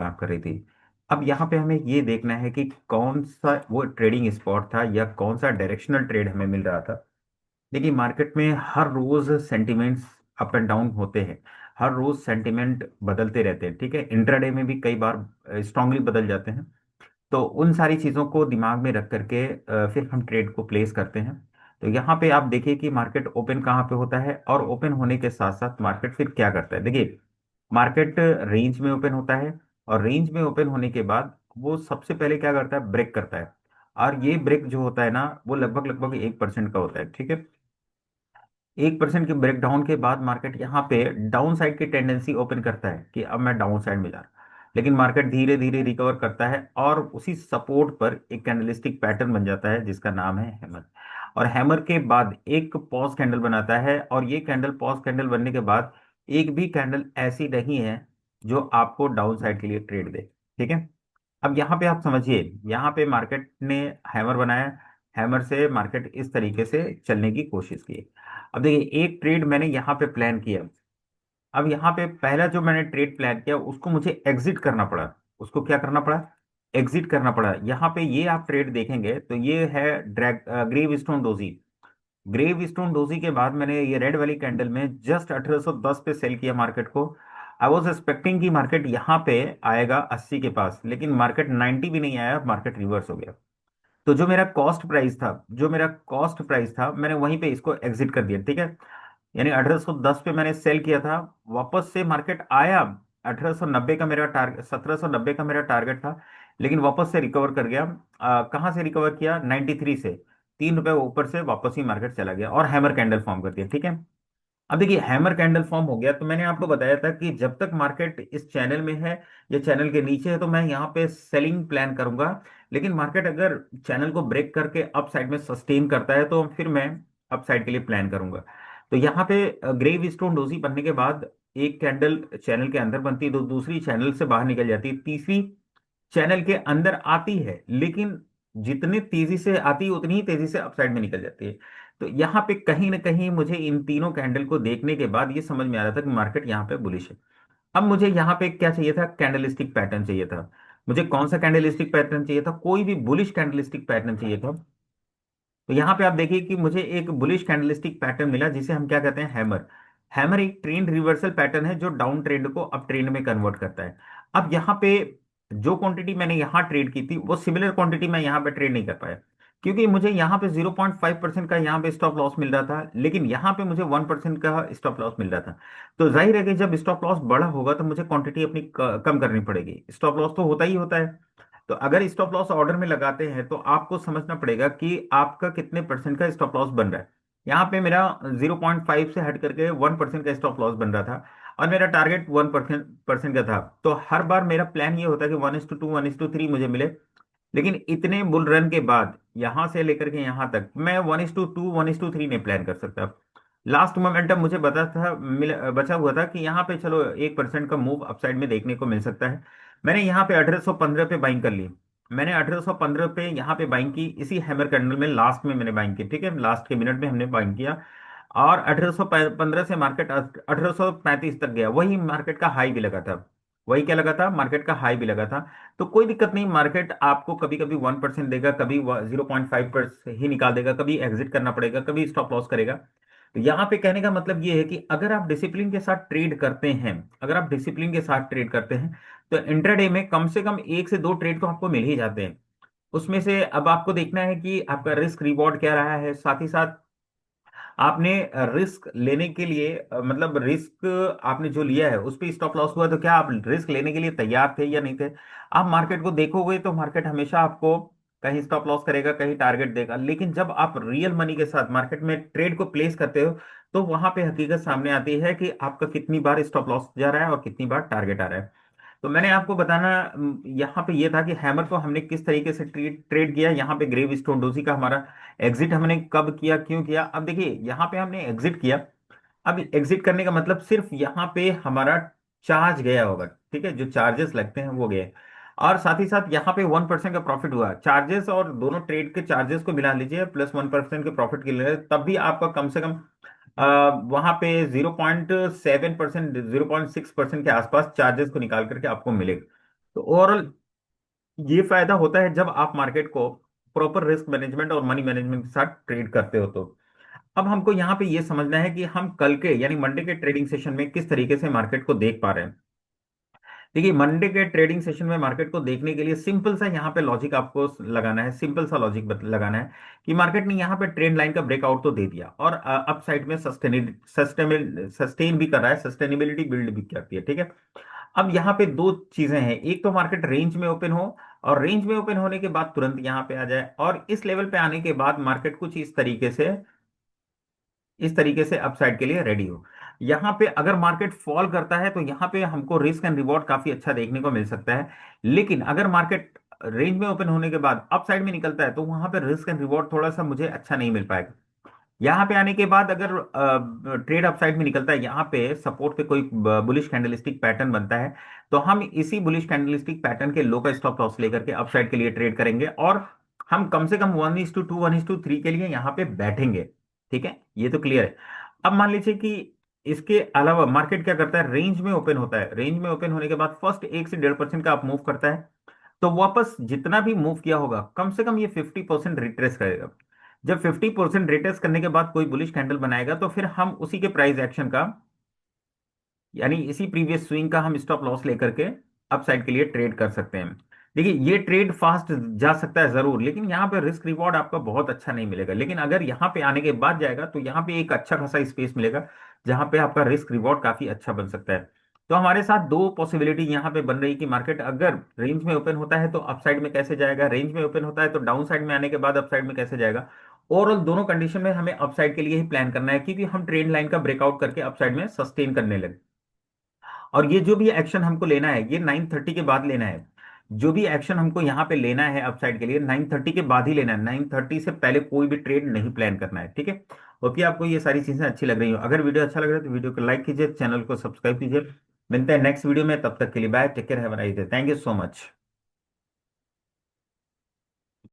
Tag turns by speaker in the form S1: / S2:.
S1: काम कर रही थी। अब यहाँ पे हमें ये देखना है कि कौन सा वो ट्रेडिंग स्पॉट था या कौन सा डायरेक्शनल ट्रेड हमें मिल रहा था। देखिए मार्केट में हर रोज सेंटिमेंट्स अप एंड डाउन होते हैं। हर रोज सेंटिमेंट बदलते रहते हैं, ठीक है। इंट्राडे में भी कई बार स्ट्रांगली बदल जाते हैं। तो उन सारी चीज़ों को दिमाग में रख करके फिर हम ट्रेड को प्लेस करते हैं। तो यहाँ पे आप देखिए कि मार्केट ओपन कहाँ पे होता है, और ओपन होने के साथ साथ मार्केट फिर क्या करता है। देखिए मार्केट रेंज में ओपन होता है, और रेंज में ओपन होने के बाद वो सबसे पहले क्या करता है, ब्रेक करता है। और ये ब्रेक जो होता है ना, वो लगभग लगभग 1% का होता है, ठीक है। 1% के ब्रेकडाउन के बाद मार्केट यहाँ पे डाउन साइड की टेंडेंसी ओपन करता है कि अब मैं डाउन साइड में जा रहा हूँ। लेकिन मार्केट धीरे धीरे रिकवर करता है, और उसी सपोर्ट पर एक कैंडलस्टिक पैटर्न बन जाता है जिसका नाम है हैमर। और हैमर के बाद एक पॉज कैंडल बनाता है, और ये कैंडल पॉज कैंडल बनने के बाद एक भी कैंडल ऐसी नहीं है जो आपको डाउन साइड के लिए ट्रेड दे, ठीक है। अब यहाँ पे आप समझिए, यहाँ पे मार्केट ने हैमर बनाया। हैमर से मार्केट इस तरीके से चलने की कोशिश की। अब देखिए एक ट्रेड मैंने यहाँ पे प्लान किया। अब यहाँ पे पहला जो मैंने ट्रेड प्लान किया उसको मुझे एग्जिट करना पड़ा। उसको क्या करना पड़ा, एग्जिट करना पड़ा। यहाँ पे ये आप ट्रेड देखेंगे तो ये है drag gravestone doji. Gravestone doji के बाद मैंने ये रेड वाली कैंडल में जस्ट 1810 पे सेल किया मार्केट को। आई वॉज एक्सपेक्टिंग कि मार्केट यहाँ पे आएगा 80 के पास, लेकिन मार्केट 90 भी नहीं आया, मार्केट रिवर्स हो गया। तो जो मेरा कॉस्ट प्राइस था मैंने वहीं पे इसको एग्जिट कर दिया, ठीक है। यानी 1810 पे मैंने सेल किया था, वापस से मार्केट आया। 1890 का मेरा टारगेट, 1790 का मेरा टारगेट था, लेकिन वापस से रिकवर कर गया। कहाँ से रिकवर किया, 93 से। 3 रुपए ऊपर से वापस ही मार्केट चला गया और हैमर कैंडल फॉर्म कर दिया, ठीक है। अब देखिए हैमर कैंडल फॉर्म हो गया, तो मैंने आपको बताया था कि जब तक मार्केट इस चैनल में है या चैनल के नीचे है तो मैं यहाँ पे सेलिंग प्लान करूंगा। लेकिन मार्केट अगर चैनल को ब्रेक करके अप साइड में सस्टेन करता है तो फिर मैं अप साइड के लिए प्लान करूंगा। तो यहाँ पे ग्रेव स्टोन डोजी बनने के बाद एक कैंडल चैनल के अंदर बनती है, तो दूसरी चैनल से बाहर निकल जाती है, तीसरी चैनल के अंदर आती है, लेकिन जितनी तेजी से आती है उतनी ही तेजी से अपसाइड में निकल जाती है। तो यहाँ पे कहीं ना कहीं मुझे इन तीनों कैंडल को देखने के बाद ये समझ में आ रहा था कि मार्केट यहाँ पे बुलिश है। अब मुझे यहाँ पे क्या चाहिए था, कैंडलस्टिक पैटर्न चाहिए था। मुझे कौन सा कैंडलस्टिक पैटर्न चाहिए था, कोई भी बुलिश कैंडलस्टिक पैटर्न चाहिए था। तो यहाँ पे आप देखिए कि मुझे एक बुलिश कैंडलस्टिक पैटर्न मिला जिसे हम क्या कहते हैं, हैमर। हैमर एक ट्रेंड रिवर्सल पैटर्न है जो डाउन ट्रेंड को अप ट्रेंड में कन्वर्ट करता है। अब यहाँ पे जो क्वांटिटी मैंने यहाँ ट्रेड की थी वो सिमिलर क्वांटिटी मैं यहाँ पे ट्रेड नहीं कर पाया, क्योंकि मुझे यहाँ पे 0.5% का यहाँ पे स्टॉप लॉस मिल रहा था, लेकिन यहाँ पे मुझे 1% का स्टॉप लॉस मिल रहा था। तो जाहिर है कि जब स्टॉप लॉस बड़ा होगा तो मुझे क्वांटिटी अपनी कम करनी पड़ेगी। स्टॉप लॉस तो होता ही होता है। तो अगर स्टॉप लॉस ऑर्डर में लगाते हैं तो आपको समझना पड़ेगा कि आपका कितने परसेंट का स्टॉप लॉस बन रहा है। यहाँ पे मेरा 0.5 से हट करके 1% का स्टॉप लॉस बन रहा था, और मेरा टारगेट 1% का था। तो हर बार मेरा प्लान ये होता है कि 1:2 1:3 मुझे मिले। लेकिन इतने बुल रन के बाद यहां से लेकर के यहां तक मैं 1:2 1:3 नहीं प्लान कर सकता। लास्ट मोमेंटम मुझे बचा हुआ था कि यहाँ पे चलो 1% का मूव अपसाइड में देखने को मिल सकता है। मैंने यहाँ पे 1815 पे बाइंग कर ली। मैंने 1815 पे यहाँ पे बाइंग की, इसी हैमर कैंडल में लास्ट में मैंने बाइंग की, ठीक है। लास्ट के मिनट में हमने बाइंग किया, और 1815 से मार्केट 1835 तक गया। वही मार्केट का हाई भी लगा था। वही क्या लगा था, मार्केट का हाई भी लगा था। तो कोई दिक्कत नहीं, मार्केट आपको कभी कभी 1% देगा, कभी 0.5% ही निकाल देगा, कभी एग्जिट करना पड़ेगा, कभी स्टॉप लॉस करेगा। तो यहाँ पे कहने का मतलब ये है कि अगर आप डिसिप्लिन के साथ ट्रेड करते हैं, अगर आप डिसिप्लिन के साथ ट्रेड करते हैं तो इंट्राडे में कम से कम 1 से 2 ट्रेड तो आपको मिल ही जाते हैं। उसमें से अब आपको देखना है कि आपका रिस्क रिवॉर्ड क्या रहा है, साथ ही साथ आपने रिस्क लेने के लिए मतलब रिस्क आपने जो लिया है उस पे स्टॉप लॉस हुआ, तो क्या आप रिस्क लेने के लिए तैयार थे या नहीं थे। आप मार्केट को देखोगे तो मार्केट हमेशा आपको कहीं स्टॉप लॉस करेगा, कहीं टारगेट देगा, लेकिन जब आप रियल मनी के साथ मार्केट में ट्रेड को प्लेस करते हो तो वहां पे हकीकत सामने आती है कि आपका कितनी बार स्टॉप लॉस जा रहा है और कितनी बार टारगेट आ रहा है। तो मैंने आपको बताना यहाँ पे ये था कि हैमर को हमने किस तरीके से ट्रेड ट्रेड किया। यहाँ पे ग्रेव स्टोन डोजी का हमारा एग्जिट हमने कब किया, क्यों किया। अब देखिए यहाँ पे हमने एग्जिट किया। अब एग्जिट करने का मतलब सिर्फ यहाँ पे हमारा चार्ज गया होगा, ठीक है, जो चार्जेस लगते हैं वो गए। और साथ ही साथ यहाँ पे 1% का प्रॉफिट हुआ, चार्जेस और दोनों ट्रेड के चार्जेस को मिला लीजिए प्लस 1% के प्रॉफिट के लिए, तब भी आपका कम से कम वहां पे 0.7% 0.6% के आसपास चार्जेस को निकाल करके आपको मिलेगा। तो ओवरऑल ये फायदा होता है जब आप मार्केट को प्रॉपर रिस्क मैनेजमेंट और मनी मैनेजमेंट के साथ ट्रेड करते हो तो। अब हमको यहाँ पे ये समझना है कि हम कल के यानी मंडे के ट्रेडिंग सेशन में किस तरीके से मार्केट को देख पा रहे हैं। देखिए, मंडे के ट्रेडिंग सेशन में मार्केट को देखने के लिए सिंपल सा यहाँ पे लॉजिक आपको लगाना है, सिंपल सा लॉजिक लगाना है कि मार्केट ने यहाँ पे ट्रेंड लाइन का ब्रेकआउट तो दे दिया और अप साइड में सस्टेन भी कर रहा है, सस्टेनेबिलिटी बिल्ड भी करती है, ठीक है। अब यहाँ पे दो चीजें हैं, एक तो मार्केट रेंज में ओपन हो और रेंज में ओपन होने के बाद तुरंत यहाँ पे आ जाए, और इस लेवल पे आने के बाद मार्केट कुछ इस तरीके से अपसाइड के लिए रेडी हो। यहाँ पे अगर मार्केट फॉल करता है तो यहाँ पे हमको रिस्क एंड रिवॉर्ड काफी अच्छा देखने को मिल सकता है। लेकिन अगर मार्केट रेंज में ओपन होने के बाद अपसाइड में निकलता है तो वहां पे रिस्क एंड रिवॉर्ड थोड़ा सा मुझे अच्छा नहीं मिल पाएगा। यहाँ पे आने के बाद अगर ट्रेड अपसाइड में निकलता है, यहाँ पे सपोर्ट पे कोई बुलिश कैंडलस्टिक पैटर्न बनता है, तो हम इसी बुलिश कैंडलस्टिक पैटर्न के लो का स्टॉप लॉस लेकर के अपसाइड के लिए ट्रेड करेंगे, और हम कम से कम 1:2 1:3 के लिए यहाँ पे बैठेंगे। ठीक है, ये तो क्लियर है। अब मान लीजिए कि इसके अलावा मार्केट क्या करता है, रेंज में ओपन होता है, रेंज में ओपन होने के बाद फर्स्ट 1 से 1.5% का आप मूव करता है, तो वापस जितना भी मूव किया होगा कम से कम ये 50% रिट्रेस करेगा। जब 50% रिट्रेस करने के बाद कोई बुलिश कैंडल बनाएगा तो फिर हम उसी के प्राइस एक्शन का यानी इसी प्रीवियस स्विंग का हम स्टॉप लॉस लेकर के अपसाइड के लिए ट्रेड कर सकते हैं। देखिए, ये ट्रेड फास्ट जा सकता है जरूर, लेकिन यहाँ पे रिस्क रिवॉर्ड आपका बहुत अच्छा नहीं मिलेगा। लेकिन अगर यहाँ पे आने के बाद जाएगा तो यहाँ पे एक अच्छा खासा स्पेस मिलेगा जहाँ पे आपका रिस्क रिवॉर्ड काफी अच्छा बन सकता है। तो हमारे साथ दो पॉसिबिलिटी यहाँ पे बन रही कि मार्केट अगर रेंज में ओपन होता है तो अपसाइड में कैसे जाएगा, रेंज में ओपन होता है तो डाउन साइड में आने के बाद अपसाइड में कैसे जाएगा। ओवरऑल दोनों कंडीशन में हमें अपसाइड के लिए ही प्लान करना है, क्योंकि हम ट्रेंड लाइन का ब्रेकआउट करके अपसाइड में सस्टेन करने लगे। और ये जो भी एक्शन हमको लेना है ये 9:30 के बाद लेना है। जो भी एक्शन हमको यहाँ पे लेना है अपसाइड के लिए 9:30 के बाद ही लेना है, 9:30 से पहले कोई भी ट्रेड नहीं प्लान करना है, ठीक है। होप कि आपको ये सारी चीजें अच्छी लग रही हो। अगर वीडियो अच्छा लग रहा है तो वीडियो को लाइक कीजिए, चैनल को सब्सक्राइब कीजिए। मिलते हैं नेक्स्ट वीडियो में, तब तक के लिए bye, take care, have a nice day, thank you so much.